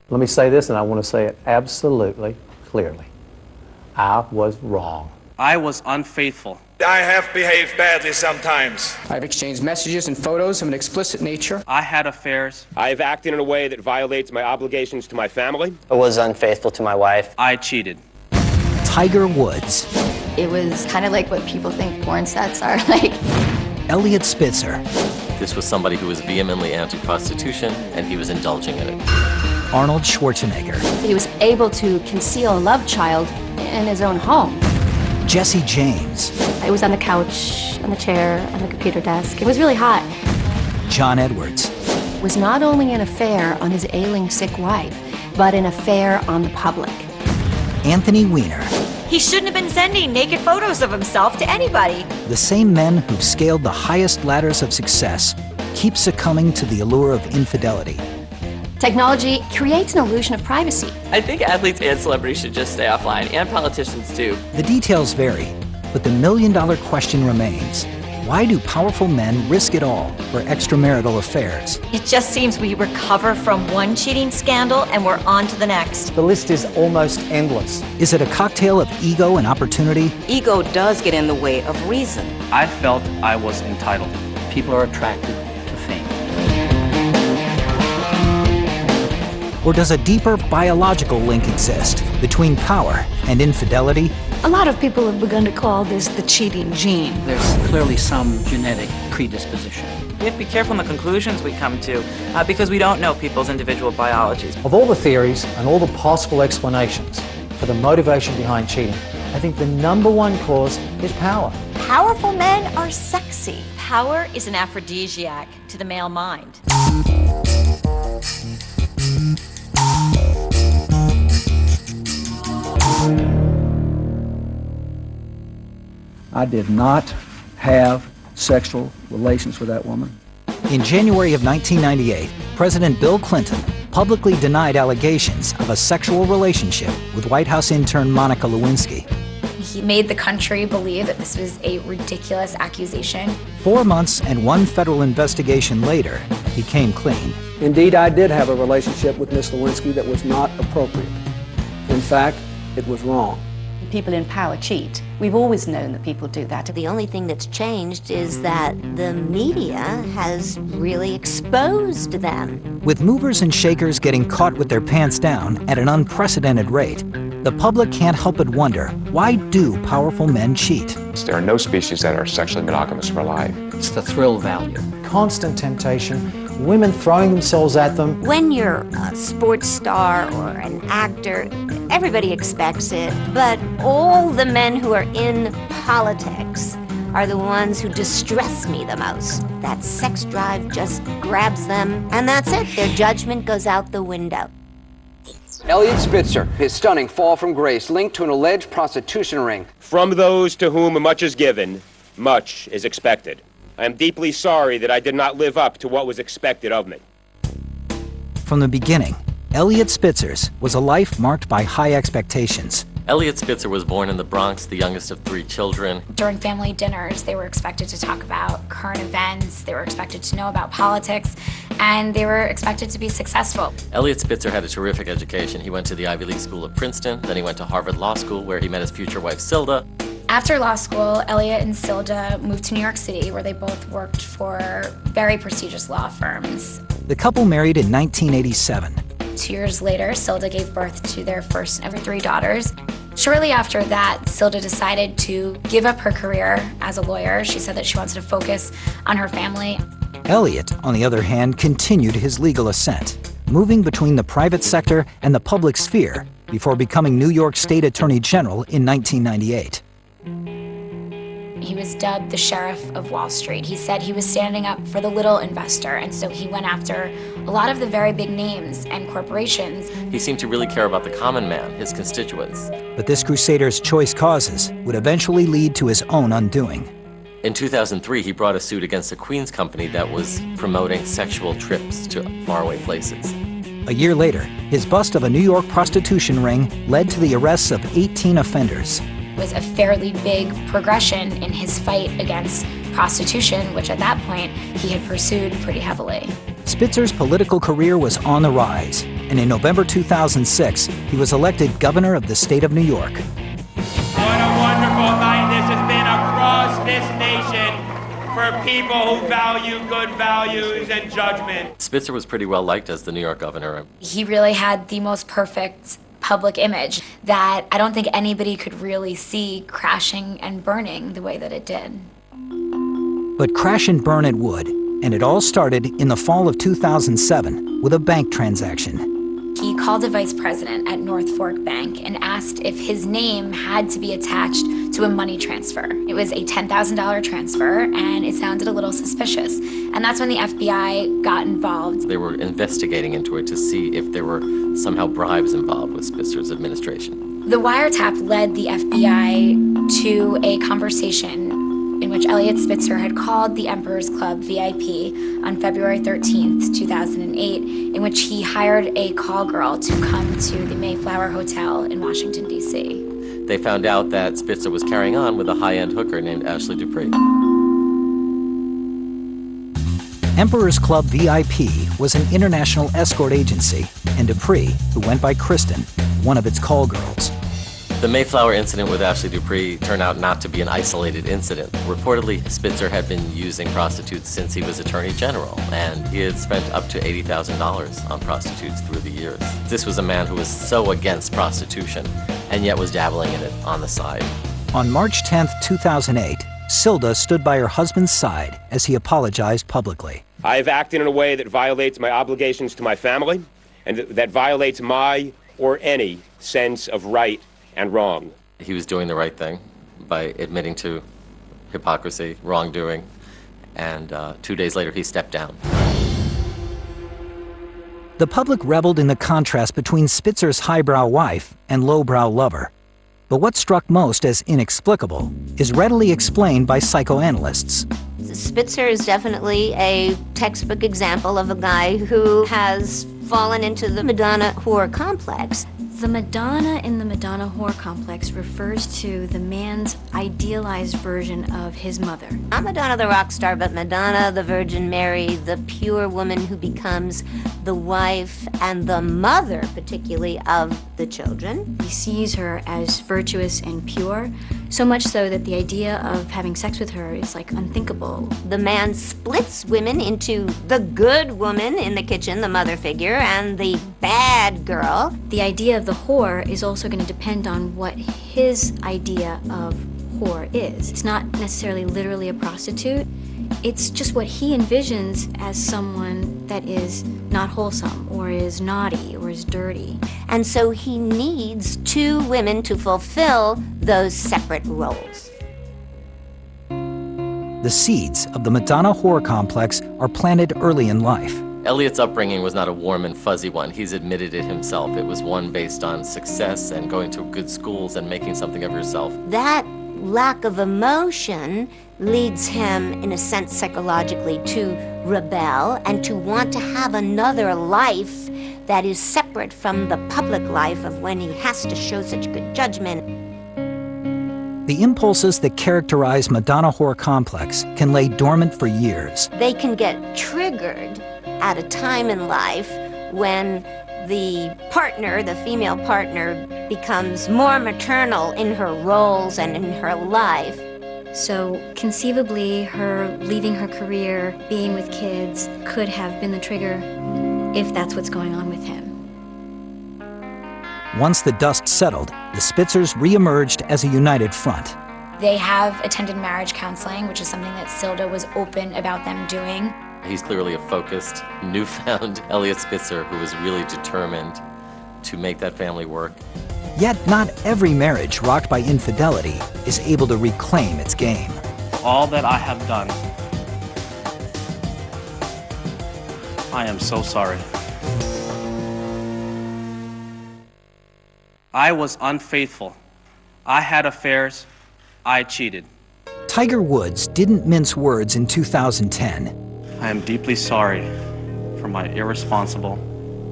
Let me say this, and I want to say it absolutely clearly. I was wrong. I was unfaithful. I have behaved badly sometimes. I've exchanged messages and photos of an explicit nature. I had affairs. I have acted in a way that violates my obligations to my family. I was unfaithful to my wife. I cheated. Tiger Woods. It was kind of like what people think porn sets are like. Elliot Spitzer. This was somebody who was vehemently anti-prostitution, and he was indulging in it. Arnold Schwarzenegger. He was able to conceal a love child in his own home. Jesse James. I was on the couch, on the chair, on the computer desk. It was really hot. John Edwards. It was not only an affair on his ailing, sick wife, but an affair on the public. Anthony Weiner. He shouldn't have been sending naked photos of himself to anybody. The same men who've scaled the highest ladders of success keep succumbing to the allure of infidelity. Technology creates an illusion of privacy. I think athletes and celebrities should just stay offline, and politicians too. The details vary, but the million-dollar question remains. Why do powerful men risk it all for extramarital affairs? It just seems we recover from one cheating scandal and we're on to the next. The list is almost endless. Is it a cocktail of ego and opportunity? Ego does get in the way of reason. I felt I was entitled. People are attracted to fame. Or does a deeper biological link exist between power and infidelity? A lot of people have begun to call this the cheating gene. There's clearly some genetic predisposition. We have to be careful in the conclusions we come to because we don't know people's individual biologies. Of all the theories and all the possible explanations for the motivation behind cheating, I think the #1 cause is power. Powerful men are sexy. Power is an aphrodisiac to the male mind. I did not have sexual relations with that woman. In January of 1998, President Bill Clinton publicly denied allegations of a sexual relationship with White House intern Monica Lewinsky. He made the country believe that this was a ridiculous accusation. 4 months and 1 federal investigation later, he came clean. Indeed, I did have a relationship with Miss Lewinsky that was not appropriate. In fact, it was wrong. People in power cheat. We've always known that people do that. The only thing that's changed is that the media has really exposed them. With movers and shakers getting caught with their pants down at an unprecedented rate, the public can't help but wonder, why do powerful men cheat? There are no species that are sexually monogamous for life. It's the thrill value. Constant temptation, women throwing themselves at them. When you're a sports star or an actor, everybody expects it, but all the men who are in politics are the ones who distress me the most. That sex drive just grabs them, and that's it. Their judgment goes out the window. Elliot Spitzer, his stunning fall from grace linked to an alleged prostitution ring. From those to whom much is given, much is expected. I am deeply sorry that I did not live up to what was expected of me. From the beginning, Elliot Spitzer's was a life marked by high expectations. Elliot Spitzer was born in the Bronx, the youngest of 3 children. During family dinners, they were expected to talk about current events, they were expected to know about politics, and they were expected to be successful. Elliot Spitzer had a terrific education. He went to the Ivy League School of Princeton, then he went to Harvard Law School, where he met his future wife, Silda. After law school, Elliot and Silda moved to New York City, where they both worked for very prestigious law firms. The couple married in 1987. 2 years later, Silda gave birth to their first of 3 daughters. Shortly after that, Silda decided to give up her career as a lawyer. She said that she wanted to focus on her family. Elliot, on the other hand, continued his legal ascent, moving between the private sector and the public sphere before becoming New York State Attorney General in 1998. He was dubbed the Sheriff of Wall Street. He said he was standing up for the little investor, and so he went after a lot of the very big names and corporations. He seemed to really care about the common man, his constituents. But this crusader's choice causes would eventually lead to his own undoing. In 2003, he brought a suit against a Queens company that was promoting sexual trips to faraway places. A year later, his bust of a New York prostitution ring led to the arrests of 18 offenders. Was a fairly big progression in his fight against prostitution, which at that point he had pursued pretty heavily. Spitzer's political career was on the rise. and in November 2006, he was elected governor of the state of New York. What a wonderful night this has been across this nation for people who value good values and judgment. Spitzer was pretty well liked as the New York governor. He really had the most perfect public image that I don't think anybody could really see crashing and burning the way that it did. But crash and burn it would, and it all started in the fall of 2007 with a bank transaction. He called a vice president at North Fork Bank and asked if his name had to be attached to a money transfer. It was a $10,000 transfer, and it sounded a little suspicious. And that's when the FBI got involved. They were investigating into it to see if there were somehow bribes involved with Spitzer's administration. The wiretap led the FBI to a conversation in which Elliot Spitzer had called the Emperor's Club VIP on February 13th, 2008, in which he hired a call girl to come to the Mayflower Hotel in Washington, D.C. They found out that Spitzer was carrying on with a high-end hooker named Ashley Dupree. Emperor's Club VIP was an international escort agency, and Dupree, who went by Kristen, one of its call girls. The Mayflower incident with Ashley Dupree turned out not to be an isolated incident. Reportedly, Spitzer had been using prostitutes since he was Attorney General, and he had spent up to $80,000 on prostitutes through the years. This was a man who was so against prostitution, and yet was dabbling in it on the side. On March 10th, 2008, Silda stood by her husband's side as he apologized publicly. I have acted in a way that violates my obligations to my family, and that violates my or any sense of right and wrong. He was doing the right thing by admitting to hypocrisy, wrongdoing, and 2 days later he stepped down. The public reveled in the contrast between Spitzer's highbrow wife and lowbrow lover. But what struck most as inexplicable is readily explained by psychoanalysts. Spitzer is definitely a textbook example of a guy who has fallen into the Madonna whore complex. The Madonna in the Madonna whore complex refers to the man's idealized version of his mother. Not Madonna the rock star, but Madonna the Virgin Mary, the pure woman who becomes the wife and the mother, particularly, of the children. He sees her as virtuous and pure, so much so that the idea of having sex with her is like unthinkable. The man splits women into the good woman in the kitchen, the mother figure, and the bad girl. The idea of the whore is also going to depend on what his idea of whore is. It's not necessarily literally a prostitute. It's just what he envisions as someone that is not wholesome, or is naughty, or is dirty. And so he needs two women to fulfill those separate roles. The seeds of the Madonna whore complex are planted early in life. Elliot's upbringing was not a warm and fuzzy one. He's admitted it himself. It was one based on success and going to good schools and making something of yourself. That lack of emotion leads him, in a sense, psychologically, to rebel and to want to have another life that is separate from the public life of when he has to show such good judgment. The impulses that characterize Madonna whore complex can lay dormant for years. They can get triggered at a time in life when the partner, the female partner, becomes more maternal in her roles and in her life. So conceivably, her leaving her career, being with kids, could have been the trigger if that's what's going on with him. Once the dust settled, the Spitzers re-emerged as a united front. They have attended marriage counseling, which is something that Silda was open about them doing. He's clearly a focused, newfound Elliot Spitzer who was really determined to make that family work. Yet not every marriage rocked by infidelity is able to reclaim its game. All that I have done, I am so sorry. I was unfaithful. I had affairs. I cheated. Tiger Woods didn't mince words in 2010. I am deeply sorry for my irresponsible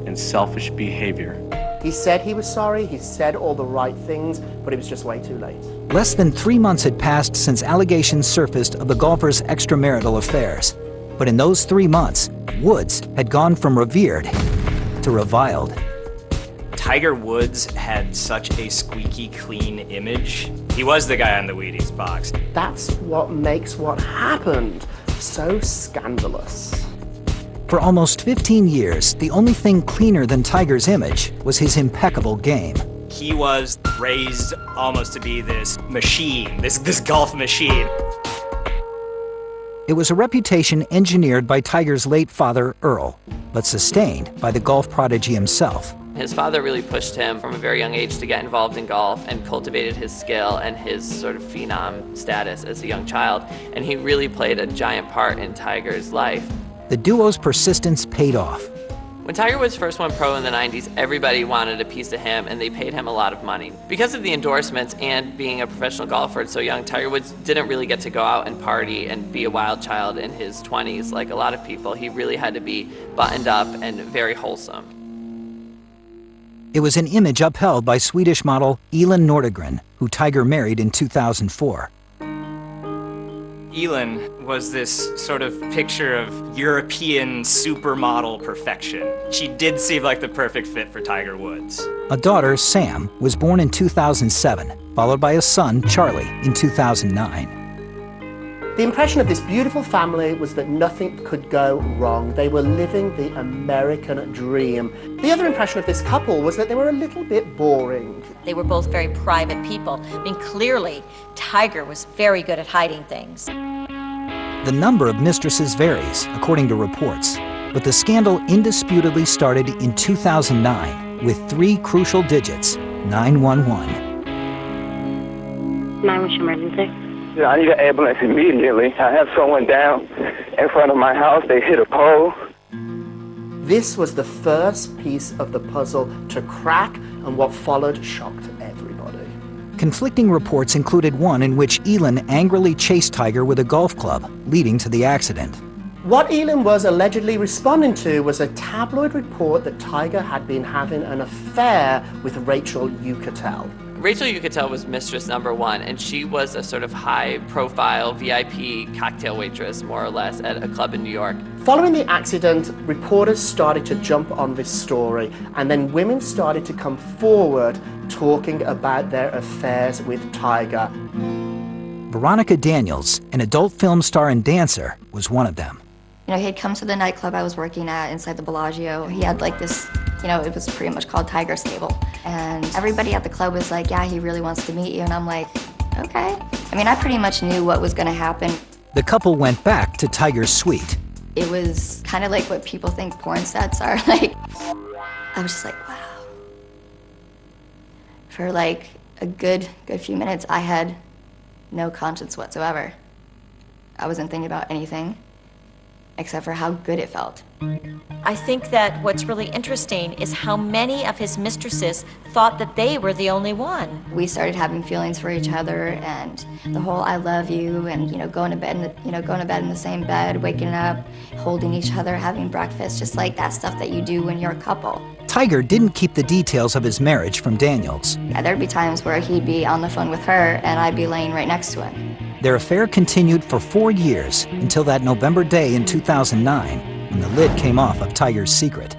and selfish behavior. He said he was sorry, he said all the right things, but it was just way too late. Less than 3 months had passed since allegations surfaced of the golfer's extramarital affairs. But in those 3 months, Woods had gone from revered to reviled. Tiger Woods had such a squeaky clean image. He was the guy on the Wheaties box. That's what makes what happened so scandalous. For almost 15 years, the only thing cleaner than Tiger's image was his impeccable game. He was raised almost to be this machine, this golf machine. It was a reputation engineered by Tiger's late father, Earl, but sustained by the golf prodigy himself. His father really pushed him from a very young age to get involved in golf and cultivated his skill and his sort of phenom status as a young child, and he really played a giant part in Tiger's life. The duo's persistence paid off. When Tiger Woods first went pro in the 90s, everybody wanted a piece of him and they paid him a lot of money. Because of the endorsements and being a professional golfer so young, Tiger Woods didn't really get to go out and party and be a wild child in his 20s like a lot of people. He really had to be buttoned up and very wholesome. It was an image upheld by Swedish model Elin Nordegren, who Tiger married in 2004. Elin was this sort of picture of European supermodel perfection. She did seem like the perfect fit for Tiger Woods. A daughter, Sam, was born in 2007, followed by a son, Charlie, in 2009. The impression of this beautiful family was that nothing could go wrong. They were living the American dream. The other impression of this couple was that they were a little bit boring. They were both very private people. I mean, clearly, Tiger was very good at hiding things. The number of mistresses varies, according to reports, but the scandal indisputably started in 2009 with 3 crucial digits, 911. What's your emergency? I need an ambulance immediately. I have someone down in front of my house. They hit a pole. This was the first piece of the puzzle to crack, and what followed shocked everybody. Conflicting reports included one in which Elin angrily chased Tiger with a golf club, leading to the accident. What Elin was allegedly responding to was a tabloid report that Tiger had been having an affair with Rachel Yucatel. Rachel Yucatel was mistress number 1, and she was a sort of high-profile VIP cocktail waitress, more or less, at a club in New York. Following the accident, reporters started to jump on this story, and then women started to come forward talking about their affairs with Tiger. Veronica Daniels, an adult film star and dancer, was one of them. You know, he had come to the nightclub I was working at inside the Bellagio. He had like this, you know, it was pretty much called Tiger Stable. And everybody at the club was like, yeah, he really wants to meet you. And I'm like, okay. I mean, I pretty much knew what was gonna happen. The couple went back to Tiger's suite. It was kind of like what people think porn sets are like. I was just like, wow. For like a good few minutes, I had no conscience whatsoever. I wasn't thinking about anything except for how good it felt. I think that what's really interesting is how many of his mistresses thought that they were the only one. We started having feelings for each other, and the whole "I love you" and going to bed in the same bed, waking up, holding each other, having breakfast, just like that stuff that you do when you're a couple. Tiger didn't keep the details of his marriage from Daniels. Yeah, there'd be times where he'd be on the phone with her, and I'd be laying right next to him. Their affair continued for 4 years until that November day in 2009 when the lid came off of Tiger's secret.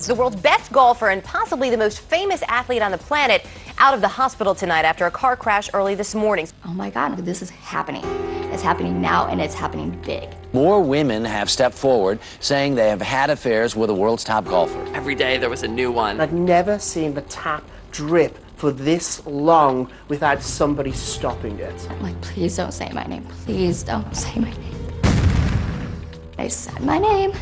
The world's best golfer and possibly the most famous athlete on the planet out of the hospital tonight after a car crash early this morning. Oh my God, this is happening. It's happening now, and it's happening big. More women have stepped forward saying they have had affairs with the world's top golfer. Every day there was a new one. I'd never seen the tap drip for this long without somebody stopping it. I'm like, please don't say my name. Please don't say my name. I said my name.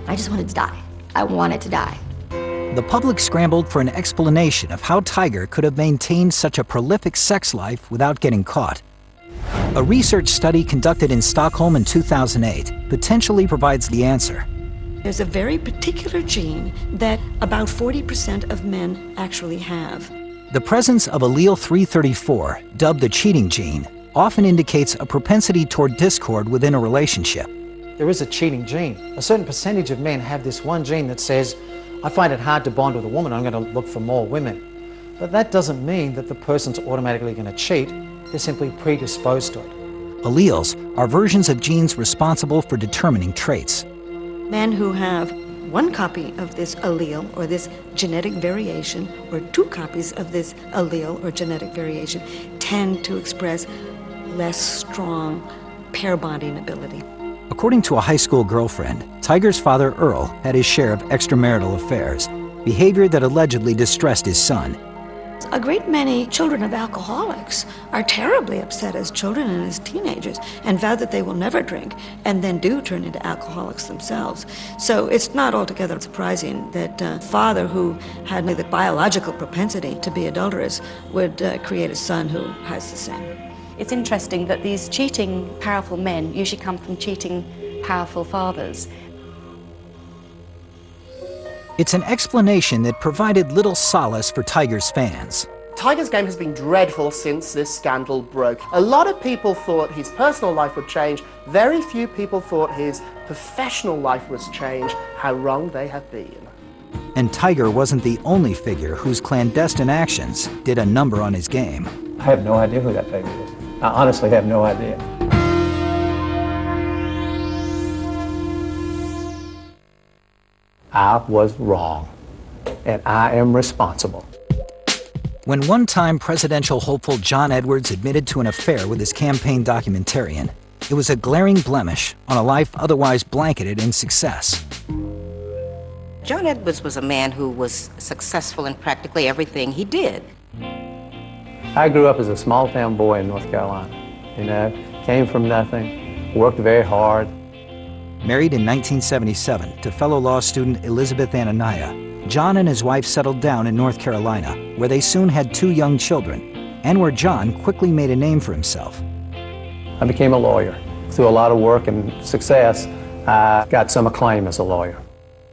I just wanted to die. I wanted to die. The public scrambled for an explanation of how Tiger could have maintained such a prolific sex life without getting caught. A research study conducted in Stockholm in 2008 potentially provides the answer. There's a very particular gene that about 40% of men actually have. The presence of allele 334, dubbed the cheating gene, often indicates a propensity toward discord within a relationship. There is a cheating gene. A certain percentage of men have this one gene that says, I find it hard to bond with a woman, I'm going to look for more women. But that doesn't mean that the person's automatically going to cheat. They're simply predisposed to it. Alleles are versions of genes responsible for determining traits. Men who have one copy of this allele or this genetic variation or two copies of this allele or genetic variation tend to express less strong pair bonding ability. According to a high school girlfriend, Tiger's father, Earl, had his share of extramarital affairs, behavior that allegedly distressed his son. A great many children of alcoholics are terribly upset as children and as teenagers and vow that they will never drink and then do turn into alcoholics themselves. So it's not altogether surprising that a father who had the biological propensity to be adulterous would create a son who has the same. It's interesting that these cheating, powerful men usually come from cheating, powerful fathers. It's an explanation that provided little solace for Tiger's fans. Tiger's game has been dreadful since this scandal broke. A lot of people thought his personal life would change. Very few people thought his professional life would change. How wrong they have been. And Tiger wasn't the only figure whose clandestine actions did a number on his game. I have no idea who that baby is. I honestly have no idea. I was wrong, and I am responsible. When one-time presidential hopeful John Edwards admitted to an affair with his campaign documentarian, it was a glaring blemish on a life otherwise blanketed in success. John Edwards was a man who was successful in practically everything he did. I grew up as a small-town boy in North Carolina. You know, came from nothing, worked very hard. Married in 1977 to fellow law student Elizabeth Anania, John and his wife settled down in North Carolina, where they soon had 2 young children, and where John quickly made a name for himself. I became a lawyer. Through a lot of work and success, I got some acclaim as a lawyer.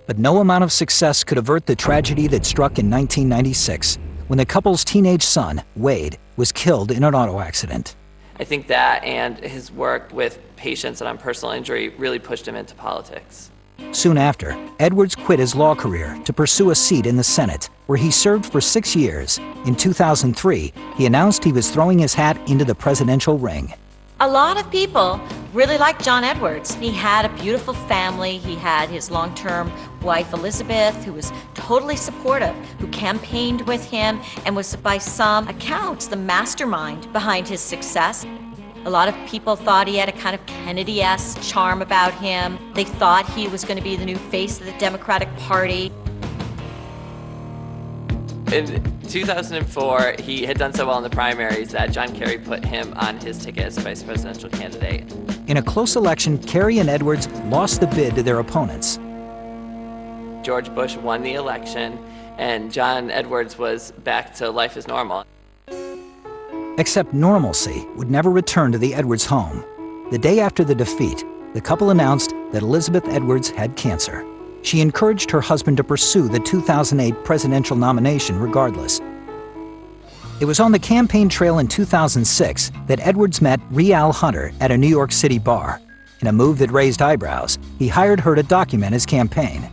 But no amount of success could avert the tragedy that struck in 1996, when the couple's teenage son, Wade, was killed in an auto accident. I think that and his work with patients and on personal injury really pushed him into politics. Soon after, Edwards quit his law career to pursue a seat in the Senate, where he served for 6 years. In 2003, he announced he was throwing his hat into the presidential ring. A lot of people really liked John Edwards. He had a beautiful family. He had his long-term wife, Elizabeth, who was totally supportive, who campaigned with him and was, by some accounts, the mastermind behind his success. A lot of people thought he had a kind of Kennedy-esque charm about him. They thought he was going to be the new face of the Democratic Party. In 2004, he had done so well in the primaries that John Kerry put him on his ticket as a vice presidential candidate. In a close election, Kerry and Edwards lost the bid to their opponents. George Bush won the election, and John Edwards was back to life as normal. Except normalcy would never return to the Edwards home. The day after the defeat, the couple announced that Elizabeth Edwards had cancer. She encouraged her husband to pursue the 2008 presidential nomination regardless. It was on the campaign trail in 2006 that Edwards met Rial Hunter at a New York City bar. In a move that raised eyebrows, he hired her to document his campaign.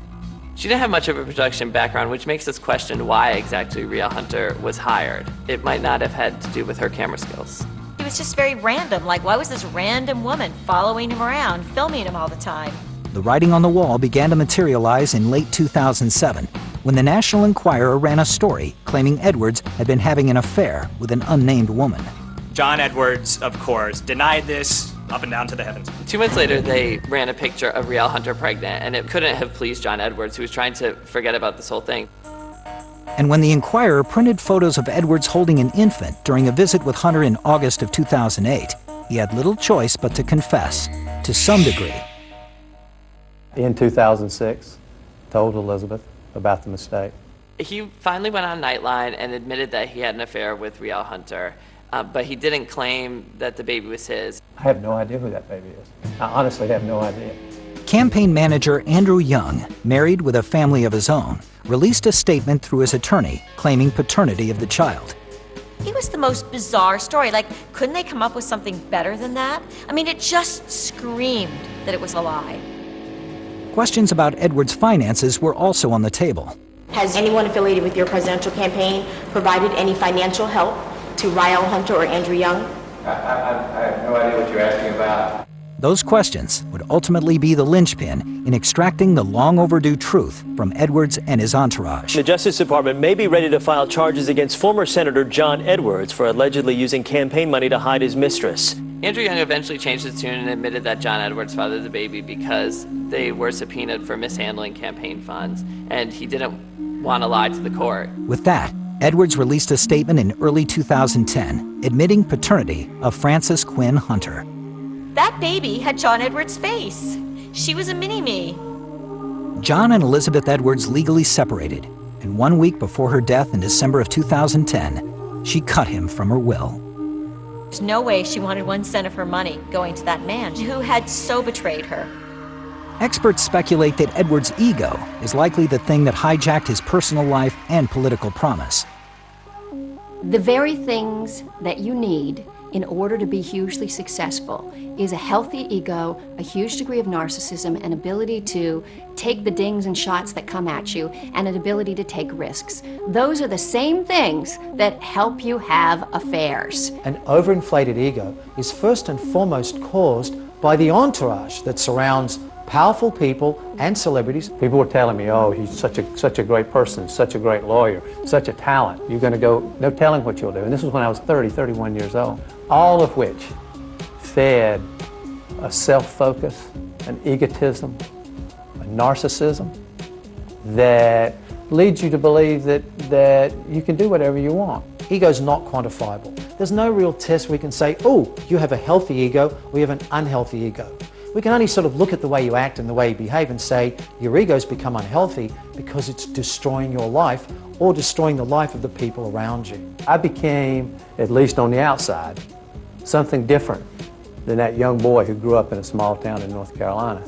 She didn't have much of a production background, which makes us question why exactly Rial Hunter was hired. It might not have had to do with her camera skills. It was just very random. Like, why was this random woman following him around, filming him all the time? The writing on the wall began to materialize in late 2007, when the National Enquirer ran a story claiming Edwards had been having an affair with an unnamed woman. John Edwards, of course, denied this up and down to the heavens. 2 months later, they ran a picture of Rial Hunter pregnant, and it couldn't have pleased John Edwards, who was trying to forget about this whole thing. And when the Enquirer printed photos of Edwards holding an infant during a visit with Hunter in August of 2008, he had little choice but to confess, to some degree. In 2006, told Elizabeth about the mistake. He finally went on Nightline and admitted that he had an affair with Rial Hunter, but he didn't claim that the baby was his. I have no idea who that baby is. I honestly have no idea. Campaign manager Andrew Young, married with a family of his own, released a statement through his attorney claiming paternity of the child. It was the most bizarre story. Like, couldn't they come up with something better than that? I mean, it just screamed that it was a lie. Questions about Edwards' finances were also on the table. Has anyone affiliated with your presidential campaign provided any financial help to Rial Hunter or Andrew Young? I have no idea what you're asking about. Those questions would ultimately be the linchpin in extracting the long overdue truth from Edwards and his entourage. The Justice Department may be ready to file charges against former Senator John Edwards for allegedly using campaign money to hide his mistress. Andrew Young eventually changed his tune and admitted that John Edwards fathered the baby because they were subpoenaed for mishandling campaign funds, and he didn't want to lie to the court. With that, Edwards released a statement in early 2010 admitting paternity of Frances Quinn Hunter. That baby had John Edwards' face. She was a mini-me. John and Elizabeth Edwards legally separated, and 1 week before her death in December of 2010, she cut him from her will. There's no way she wanted 1 cent of her money going to that man who had so betrayed her. Experts speculate that Edwards' ego is likely the thing that hijacked his personal life and political promise. The very things that you need in order to be hugely successful is a healthy ego, a huge degree of narcissism, an ability to take the dings and shots that come at you, and an ability to take risks. Those are the same things that help you have affairs. An overinflated ego is first and foremost caused by the entourage that surrounds powerful people and celebrities. People were telling me, oh, he's such a great person, such a great lawyer, such a talent. You're going to go, no telling what you'll do. And this was when I was 31 years old. All of which fed a self-focus, an egotism, a narcissism that leads you to believe that you can do whatever you want. Ego's not quantifiable. There's no real test we can say, oh, you have a healthy ego or you have an unhealthy ego. We can only sort of look at the way you act and the way you behave and say your ego's become unhealthy because it's destroying your life or destroying the life of the people around you. I became, at least on the outside, something different than that young boy who grew up in a small town in North Carolina.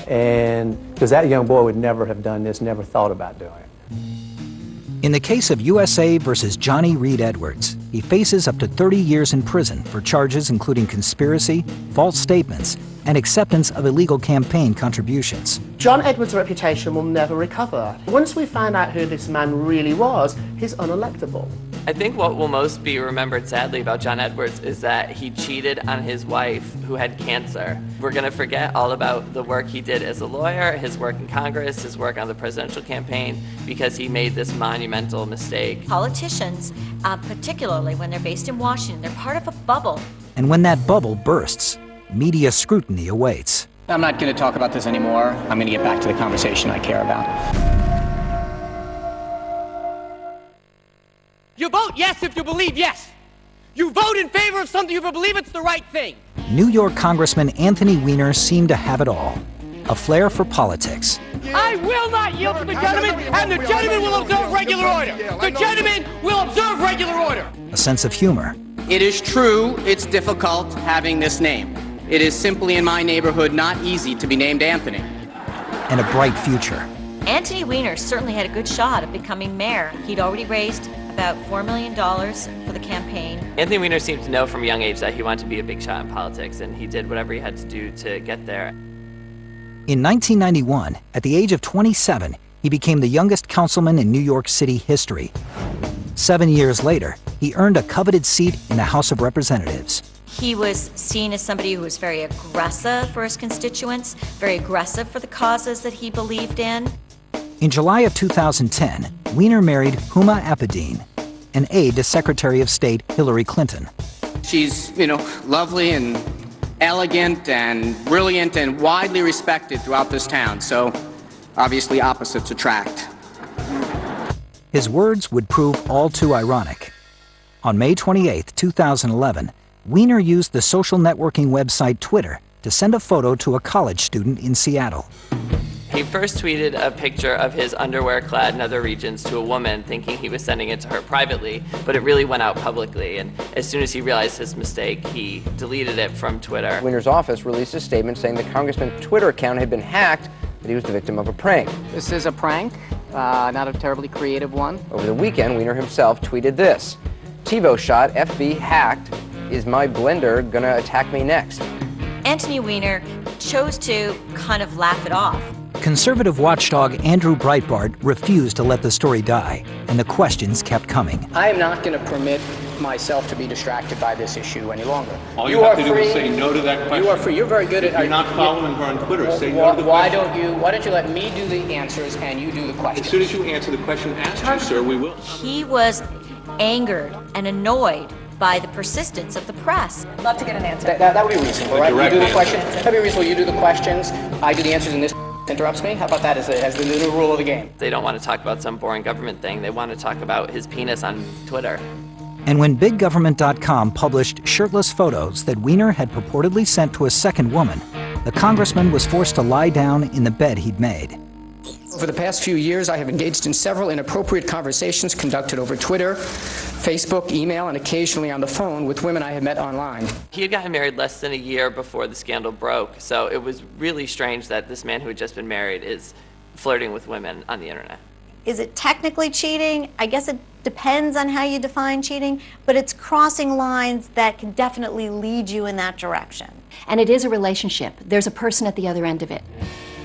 And because that young boy would never have done this, never thought about doing it. In the case of USA versus Johnny Reed Edwards, he faces up to 30 years in prison for charges including conspiracy, false statements, and acceptance of illegal campaign contributions. John Edwards' reputation will never recover. Once we find out who this man really was, he's unelectable. I think what will most be remembered sadly about John Edwards is that he cheated on his wife who had cancer. We're going to forget all about the work he did as a lawyer, his work in Congress, his work on the presidential campaign, because he made this monumental mistake. Politicians, particularly when they're based in Washington, they're part of a bubble. And when that bubble bursts, media scrutiny awaits. I'm not going to talk about this anymore. I'm going to get back to the conversation I care about. You vote yes if you believe yes. You vote in favor of something if you believe it's the right thing. New York Congressman Anthony Weiner seemed to have it all. A flair for politics. I will not yield to the gentleman, and the gentleman will observe regular order. The gentleman will observe regular order. A sense of humor. It is true it's difficult having this name. It is simply in my neighborhood not easy to be named Anthony. And a bright future. Anthony Weiner certainly had a good shot at becoming mayor. He'd already raised about $4 million for the campaign. Anthony Weiner seemed to know from a young age that he wanted to be a big shot in politics, and he did whatever he had to do to get there. In 1991, at the age of 27, he became the youngest councilman in New York City history. 7 years later, he earned a coveted seat in the House of Representatives. He was seen as somebody who was very aggressive for his constituents, very aggressive for the causes that he believed in. In July of 2010, Weiner married Huma Abedin, an aide to Secretary of State Hillary Clinton. She's, lovely and elegant and brilliant and widely respected throughout this town, so obviously opposites attract. His words would prove all too ironic. On May 28, 2011, Weiner used the social networking website Twitter to send a photo to a college student in Seattle. He first tweeted a picture of his underwear clad nether regions to a woman, thinking he was sending it to her privately, but it really went out publicly, and as soon as he realized his mistake, he deleted it from Twitter. Weiner's office released a statement saying the congressman's Twitter account had been hacked, that he was the victim of a prank. This is a prank, not a terribly creative one. Over the weekend, Weiner himself tweeted this: TiVo shot, FB hacked, is my blender gonna attack me next? Anthony Weiner chose to kind of laugh it off. Conservative watchdog Andrew Breitbart refused to let the story die, and the questions kept coming. I am not going to permit myself to be distracted by this issue any longer. All you have to do is say no to that question. You are free. You're very good at... You're not following her on Twitter. Say no to the question. Why don't you let me do the answers and you do the questions? As soon as you answer the question asked you, sir, we will. He was angered and annoyed by the persistence of the press. Love to get an answer. That would be reasonable, right? You do the question. That'd be reasonable. You do the questions. I do the answers, and this interrupts me. How about that as the new rule of the game? They don't want to talk about some boring government thing. They want to talk about his penis on Twitter. And when BigGovernment.com published shirtless photos that Weiner had purportedly sent to a second woman, the congressman was forced to lie down in the bed he'd made. Over the past few years, I have engaged in several inappropriate conversations conducted over Twitter, Facebook, email, and occasionally on the phone with women I had met online. He had gotten married less than a year before the scandal broke, so it was really strange that this man who had just been married is flirting with women on the internet. Is it technically cheating? I guess it depends on how you define cheating, but it's crossing lines that can definitely lead you in that direction. And it is a relationship. There's a person at the other end of it.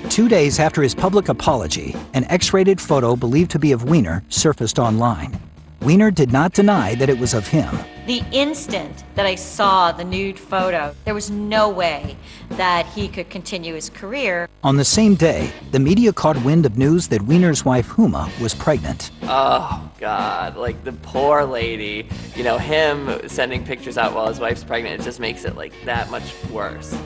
2 days after his public apology, an X-rated photo believed to be of Weiner surfaced online. Weiner did not deny that it was of him. The instant that I saw the nude photo, there was no way that he could continue his career. On the same day, the media caught wind of news that Weiner's wife Huma was pregnant. Oh, God, like the poor lady. You know, him sending pictures out while his wife's pregnant, it just makes it like that much worse.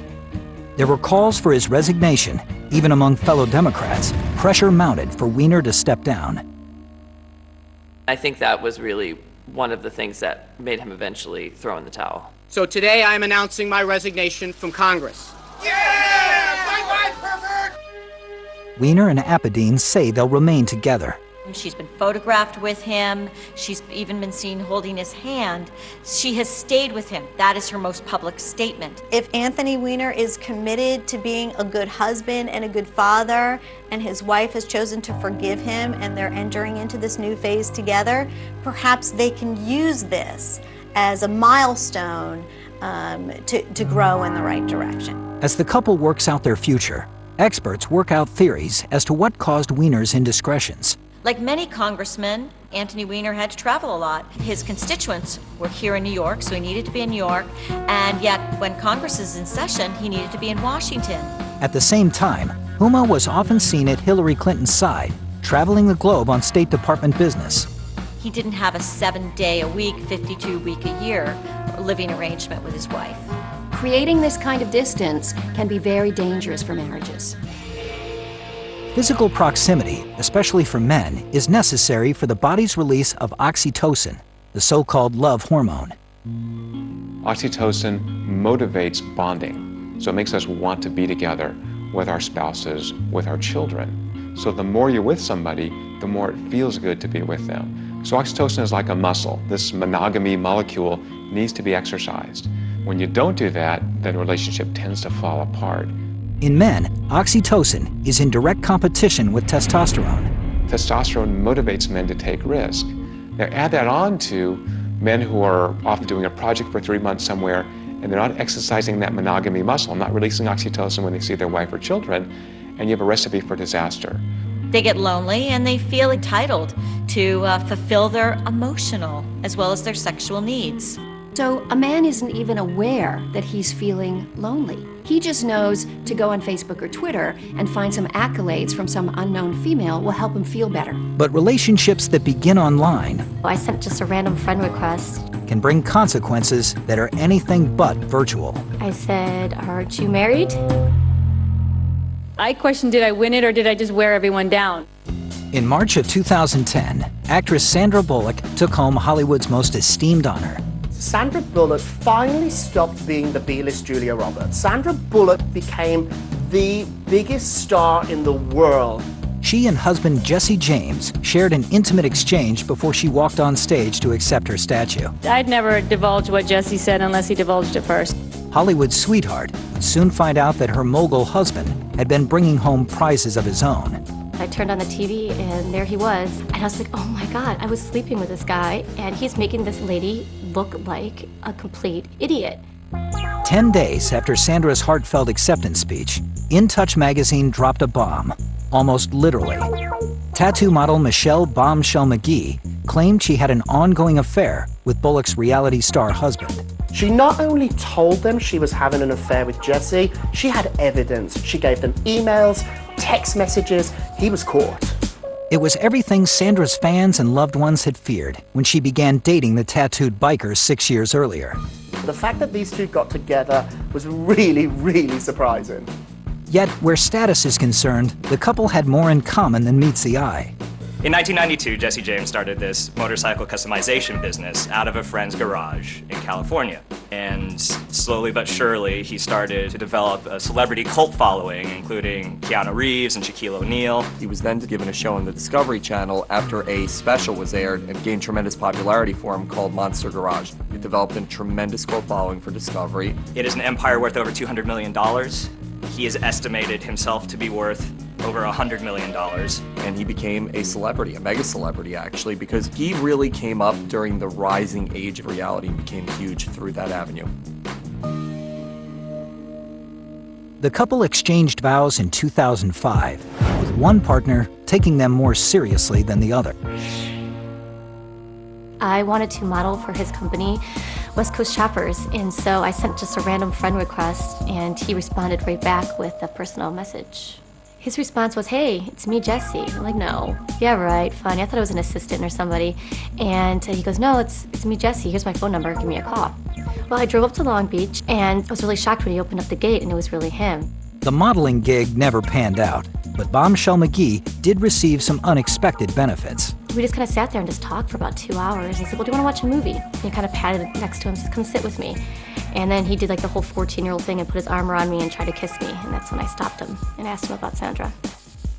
There were calls for his resignation, even among fellow Democrats. Pressure mounted for Weiner to step down. I think that was really one of the things that made him eventually throw in the towel. So today I am announcing my resignation from Congress. Yeah! Bye-bye, pervert! Weiner and Appadine say they'll remain together. She's been photographed with him. She's even been seen holding his hand. She has stayed with him. That is her most public statement. If Anthony Weiner is committed to being a good husband and a good father, and his wife has chosen to forgive him, and they're entering into this new phase together, perhaps they can use this as a milestone to grow in the right direction. As the couple works out their future, experts work out theories as to what caused Weiner's indiscretions. Like many congressmen, Anthony Weiner had to travel a lot. His constituents were here in New York, so he needed to be in New York, and yet when Congress is in session, he needed to be in Washington. At the same time, Huma was often seen at Hillary Clinton's side, traveling the globe on State Department business. He didn't have a 7-day-a-week, 52-week-a-year living arrangement with his wife. Creating this kind of distance can be very dangerous for marriages. Physical proximity, especially for men, is necessary for the body's release of oxytocin, the so-called love hormone. Oxytocin motivates bonding, so it makes us want to be together with our spouses, with our children. So the more you're with somebody, the more it feels good to be with them. So oxytocin is like a muscle. This monogamy molecule needs to be exercised. When you don't do that, then the relationship tends to fall apart. In men, oxytocin is in direct competition with testosterone. Testosterone motivates men to take risk. Now add that on to men who are off doing a project for 3 months somewhere, and they're not exercising that monogamy muscle, not releasing oxytocin when they see their wife or children, and you have a recipe for disaster. They get lonely and they feel entitled to fulfill their emotional as well as their sexual needs. So a man isn't even aware that he's feeling lonely. He just knows to go on Facebook or Twitter and find some accolades from some unknown female will help him feel better. But relationships that begin online I sent just a random friend request. can bring consequences that are anything but virtual. I said, aren't you married? I questioned, did I win it or did I just wear everyone down? In March of 2010, actress Sandra Bullock took home Hollywood's most esteemed honor. Sandra Bullock finally stopped being the B-list Julia Roberts. Sandra Bullock became the biggest star in the world. She and husband Jesse James shared an intimate exchange before she walked on stage to accept her statue. I'd never divulge what Jesse said unless he divulged it first. Hollywood's sweetheart would soon find out that her mogul husband had been bringing home prizes of his own. I turned on the TV and there he was. And I was like, oh my God, I was sleeping with this guy and he's making this lady look like a complete idiot. 10 days after Sandra's heartfelt acceptance speech, In Touch magazine dropped a bomb, almost literally. Tattoo model Michelle Bombshell McGee claimed she had an ongoing affair with Bullock's reality star husband. She not only told them she was having an affair with Jesse, she had evidence. She gave them emails, text messages. He was caught. It was everything Sandra's fans and loved ones had feared when she began dating the tattooed biker 6 years earlier. The fact that these two got together was really, really surprising. Yet, where status is concerned, the couple had more in common than meets the eye. In 1992, Jesse James started this motorcycle customization business out of a friend's garage in California. And slowly but surely, he started to develop a celebrity cult following, including Keanu Reeves and Shaquille O'Neal. He was then given a show on the Discovery Channel after a special was aired and gained tremendous popularity for him called Monster Garage. He developed a tremendous cult following for Discovery. It is an empire worth over $200 million. He has estimated himself to be worth over $100 million. And he became a celebrity, a mega celebrity actually, because he really came up during the rising age of reality and became huge through that avenue. The couple exchanged vows in 2005, with one partner taking them more seriously than the other. I wanted to model for his company, West Coast Shoppers, and so I sent just a random friend request, and he responded right back with a personal message. His response was, "Hey, it's me, Jesse." I'm like, "No." "Yeah, right, funny. I thought it was an assistant or somebody." And he goes, "No, it's me, Jesse. Here's my phone number. Give me a call." Well, I drove up to Long Beach, and I was really shocked when he opened up the gate, and it was really him. The modeling gig never panned out, but Bombshell McGee did receive some unexpected benefits. We just kind of sat there and just talked for about 2 hours. He said, "Well, do you want to watch a movie?" And he kind of patted it next to him and said, "Come sit with me." And then he did like the whole 14-year-old thing and put his arm around me and tried to kiss me. And that's when I stopped him and asked him about Sandra.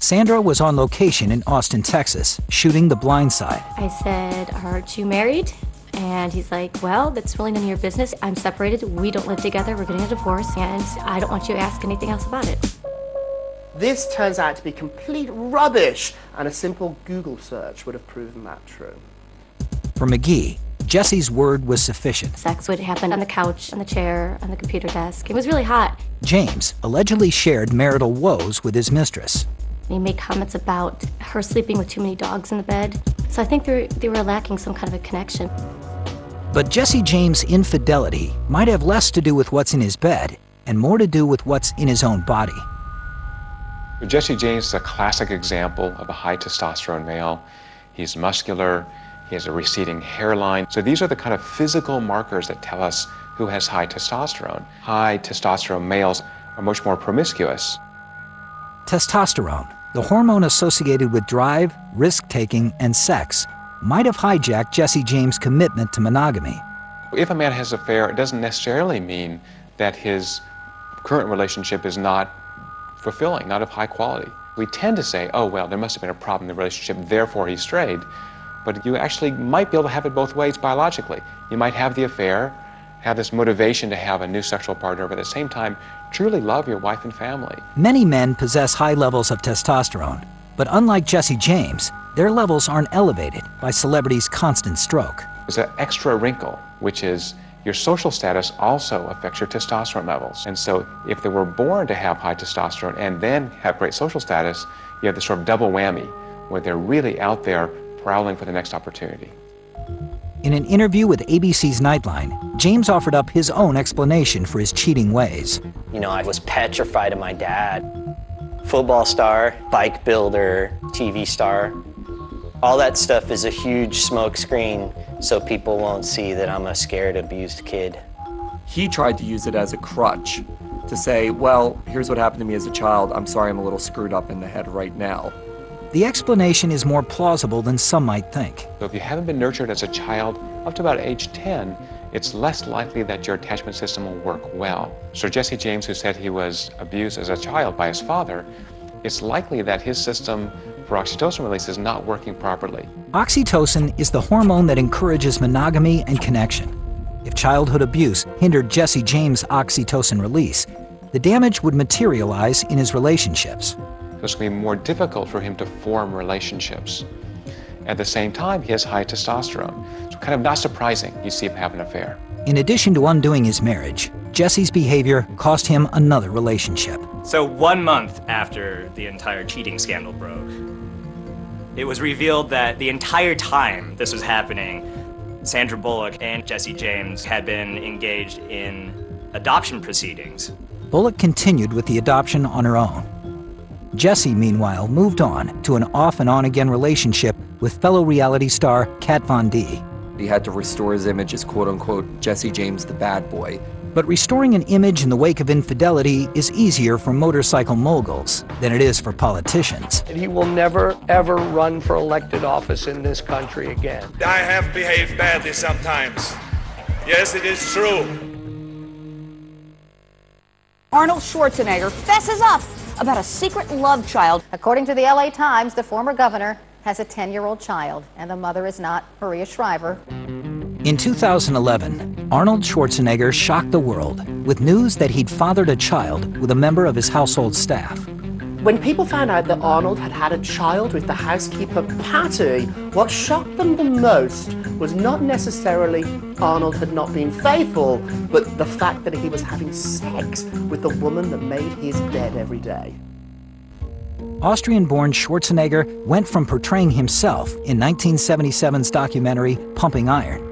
Sandra was on location in Austin, Texas, shooting The Blind Side. I said, "Aren't you married?" And he's like, "Well, that's really none of your business. I'm separated. We don't live together. We're getting a divorce. And I don't want you to ask anything else about it." This turns out to be complete rubbish, and a simple Google search would have proven that true. For McGee, Jesse's word was sufficient. Sex would happen on the couch, on the chair, on the computer desk. It was really hot. James allegedly shared marital woes with his mistress. He made comments about her sleeping with too many dogs in the bed. So I think they were lacking some kind of a connection. But Jesse James' infidelity might have less to do with what's in his bed and more to do with what's in his own body. Jesse James is a classic example of a high testosterone male. He's muscular, he has a receding hairline. So these are the kind of physical markers that tell us who has high testosterone. High testosterone males are much more promiscuous. Testosterone, the hormone associated with drive, risk-taking, and sex, might have hijacked Jesse James' commitment to monogamy. If a man has an affair, it doesn't necessarily mean that his current relationship is not fulfilling, not of high quality. We tend to say, oh, well, there must have been a problem in the relationship, therefore he strayed. But you actually might be able to have it both ways biologically. You might have the affair, have this motivation to have a new sexual partner, but at the same time, truly love your wife and family. Many men possess high levels of testosterone, but unlike Jesse James, their levels aren't elevated by celebrities' constant stroke. There's an extra wrinkle, which is your social status also affects your testosterone levels. And so if they were born to have high testosterone and then have great social status, you have this sort of double whammy where they're really out there prowling for the next opportunity. In an interview with ABC's Nightline, James offered up his own explanation for his cheating ways. You know, I was petrified of my dad. Football star, bike builder, TV star. All that stuff is a huge smoke screen so people won't see that I'm a scared, abused kid. He tried to use it as a crutch to say, well, here's what happened to me as a child. I'm sorry I'm a little screwed up in the head right now. The explanation is more plausible than some might think. So if you haven't been nurtured as a child up to about age 10, it's less likely that your attachment system will work well. So Jesse James, who said he was abused as a child by his father, it's likely that his system for oxytocin release is not working properly. Oxytocin is the hormone that encourages monogamy and connection. If childhood abuse hindered Jesse James' oxytocin release, the damage would materialize in his relationships. It's going to be more difficult for him to form relationships. At the same time, he has high testosterone. So kind of not surprising you see him have an affair. In addition to undoing his marriage, Jesse's behavior cost him another relationship. So 1 month after the entire cheating scandal broke, It was revealed that the entire time this was happening, Sandra Bullock and Jesse James had been engaged in adoption proceedings. Bullock continued with the adoption on her own. Jesse, meanwhile, moved on to an off and on again relationship with fellow reality star Kat Von D. He had to restore his image as quote-unquote Jesse James the bad boy. But restoring an image in the wake of infidelity is easier for motorcycle moguls than it is for politicians. He will never, ever run for elected office in this country again. I have behaved badly sometimes. Yes, it is true. Arnold Schwarzenegger fesses up about a secret love child. According to the LA Times, the former governor has a 10-year-old child, and the mother is not Maria Shriver. In 2011, Arnold Schwarzenegger shocked the world with news that he'd fathered a child with a member of his household staff. When people found out that Arnold had had a child with the housekeeper Patty, what shocked them the most was not necessarily Arnold had not been faithful, but the fact that he was having sex with the woman that made his bed every day. Austrian-born Schwarzenegger went from portraying himself in 1977's documentary Pumping Iron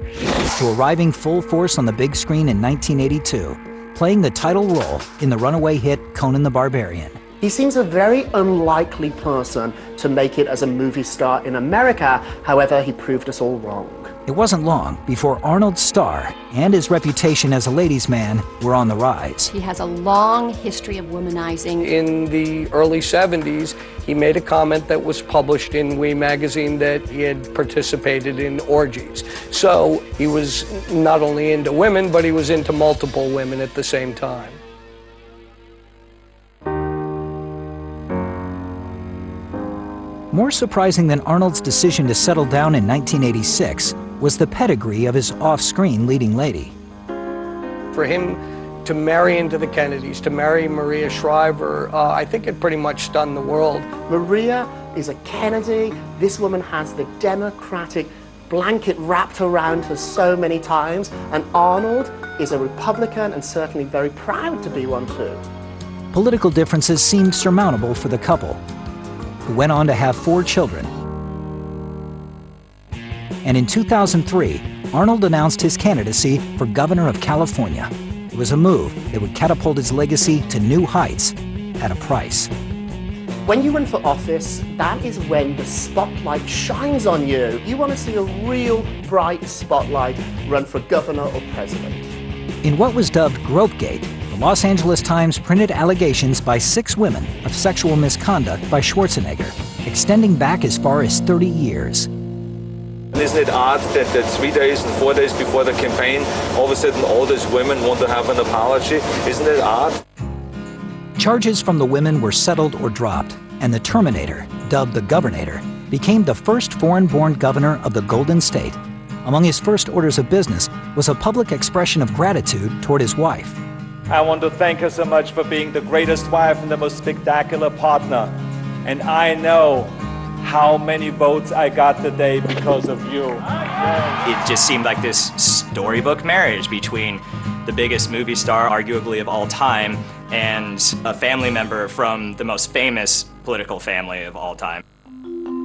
to arriving full force on the big screen in 1982, playing the title role in the runaway hit Conan the Barbarian. He seems a very unlikely person to make it as a movie star in America. However, he proved us all wrong. It wasn't long before Arnold's star and his reputation as a ladies' man were on the rise. He has a long history of womanizing. In the early 70s, he made a comment that was published in We magazine that he had participated in orgies. So he was not only into women, but he was into multiple women at the same time. More surprising than Arnold's decision to settle down in 1986 was the pedigree of his off-screen leading lady. For him to marry into the Kennedys, to marry Maria Shriver, I think it pretty much stunned the world. Maria is a Kennedy. This woman has the Democratic blanket wrapped around her so many times, and Arnold is a Republican and certainly very proud to be one too. Political differences seemed surmountable for the couple, who went on to have 4 children. And in 2003, Arnold announced his candidacy for governor of California. It was a move that would catapult his legacy to new heights at a price. When you run for office, that is when the spotlight shines on you. You want to see a real bright spotlight run for governor or president. In what was dubbed Gropegate, the Los Angeles Times printed allegations by 6 women of sexual misconduct by Schwarzenegger, extending back as far as 30 years. Isn't it odd that 3 days and 4 days before the campaign, all of a sudden all these women want to have an apology? Isn't it odd? Charges from the women were settled or dropped, and the Terminator, dubbed the Governator, became the first foreign-born governor of the Golden State. Among his first orders of business was a public expression of gratitude toward his wife. I want to thank her so much for being the greatest wife and the most spectacular partner. And I know how many votes I got today because of you. It just seemed like this storybook marriage between the biggest movie star, arguably of all time, and a family member from the most famous political family of all time.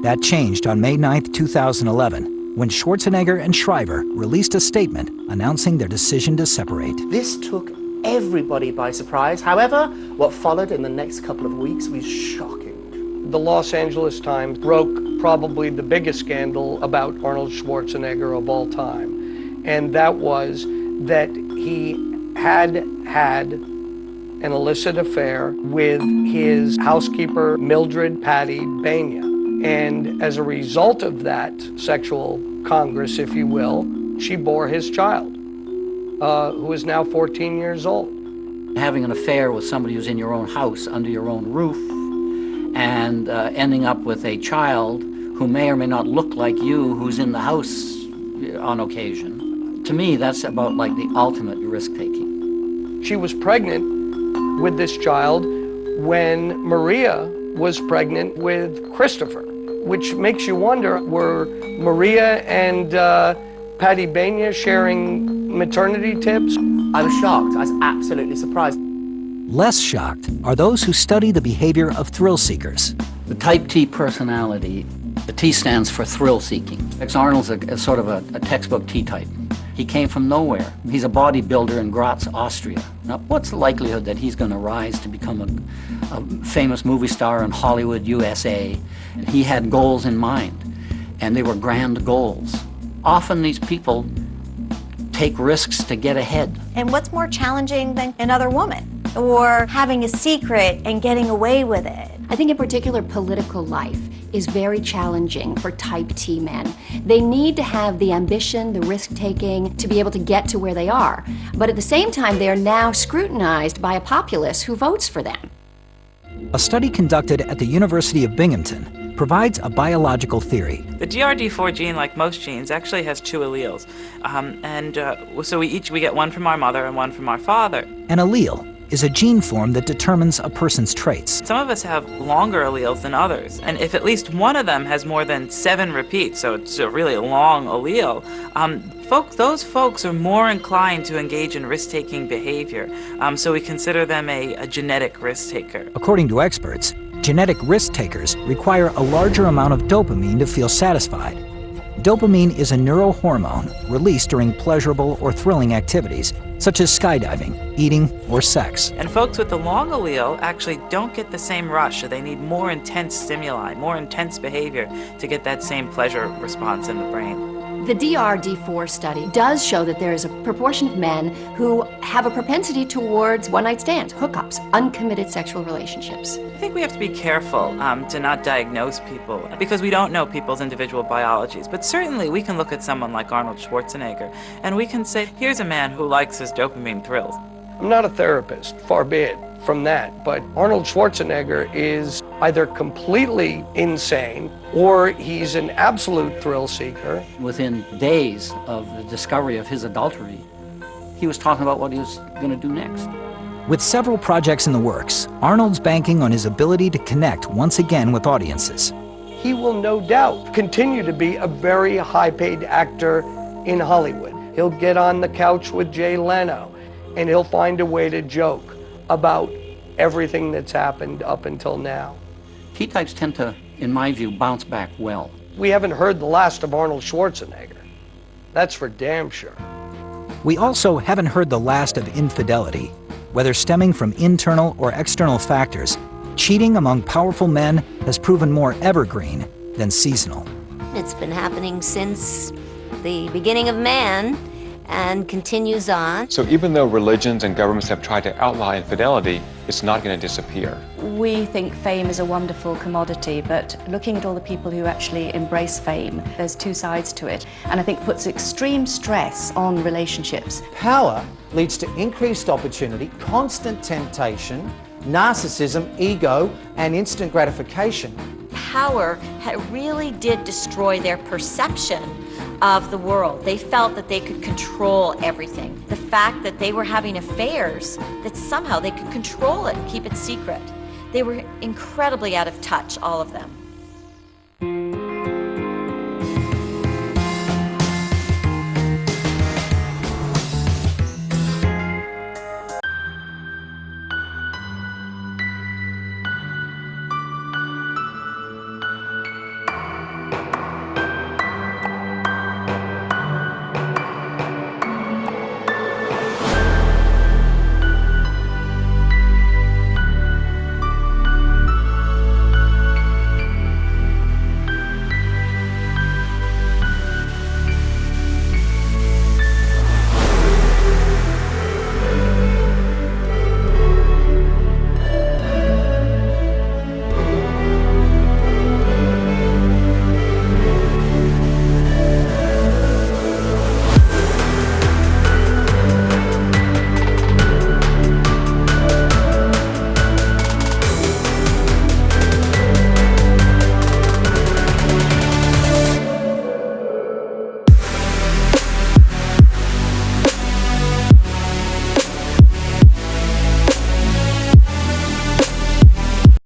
That changed on May 9, 2011, when Schwarzenegger and Shriver released a statement announcing their decision to separate. This took everybody by surprise. However, what followed in the next couple of weeks was shocking. The Los Angeles Times broke probably the biggest scandal about Arnold Schwarzenegger of all time, and that was that he had an illicit affair with his housekeeper, Mildred Patty Bania. And as a result of that sexual congress, if you will, she bore his child, who is now 14 years old. Having an affair with somebody who's in your own house, under your own roof, and ending up with a child who may or may not look like you, who's in the house on occasion. To me, that's about like the ultimate risk-taking. She was pregnant with this child when Maria was pregnant with Christopher, which makes you wonder, were Maria and Patty Bania sharing maternity tips? I was shocked. I was absolutely surprised. Less shocked are those who study the behavior of thrill seekers. The type T personality The T stands for thrill-seeking. Arnold's a sort of a textbook T-type. He came from nowhere. He's a bodybuilder in Graz, Austria. Now, what's the likelihood that he's going to rise to become a famous movie star in Hollywood, USA? He had goals in mind, and they were grand goals. Often these people take risks to get ahead. And what's more challenging than another woman? Or having a secret and getting away with it? I think in particular political life is very challenging for type T men. They need to have the ambition, the risk-taking to be able to get to where they are. But at the same time, they are now scrutinized by a populace who votes for them. A study conducted at the University of Binghamton provides a biological theory. The DRD4 gene, like most genes, actually has 2 alleles. So we get one from our mother and one from our father. An allele is a gene form that determines a person's traits. Some of us have longer alleles than others, and if at least one of them has more than 7 repeats, so it's a really long allele, those folks are more inclined to engage in risk-taking behavior, so we consider them a genetic risk-taker. According to experts, genetic risk takers require a larger amount of dopamine to feel satisfied. Dopamine is a neurohormone released during pleasurable or thrilling activities, such as skydiving, eating, or sex. And folks with the long allele actually don't get the same rush, so they need more intense stimuli, more intense behavior to get that same pleasure response in the brain. The DRD4 study does show that there is a proportion of men who have a propensity towards one-night stands, hookups, uncommitted sexual relationships. I think we have to be careful to not diagnose people because we don't know people's individual biologies. But certainly we can look at someone like Arnold Schwarzenegger and we can say, here's a man who likes his dopamine thrills. I'm not a therapist, far be it from that, but Arnold Schwarzenegger is either completely insane or he's an absolute thrill seeker. Within days of the discovery of his adultery, he was talking about what he was going to do next. With several projects in the works, Arnold's banking on his ability to connect once again with audiences. He will no doubt continue to be a very high-paid actor in Hollywood. He'll get on the couch with Jay Leno and he'll find a way to joke about everything that's happened up until now. T-types tend to, in my view, bounce back well. We haven't heard the last of Arnold Schwarzenegger. That's for damn sure. We also haven't heard the last of infidelity. Whether stemming from internal or external factors, cheating among powerful men has proven more evergreen than seasonal. It's been happening since the beginning of man and continues on. So even though religions and governments have tried to outlaw infidelity, it's not going to disappear. We think fame is a wonderful commodity, but looking at all the people who actually embrace fame, there's 2 sides to it, and I think puts extreme stress on relationships. Power leads to increased opportunity, constant temptation, narcissism, ego, and instant gratification. Power really did destroy their perception of the world. They felt that they could control everything. The fact that they were having affairs, that somehow they could control it, keep it secret. They were incredibly out of touch, all of them.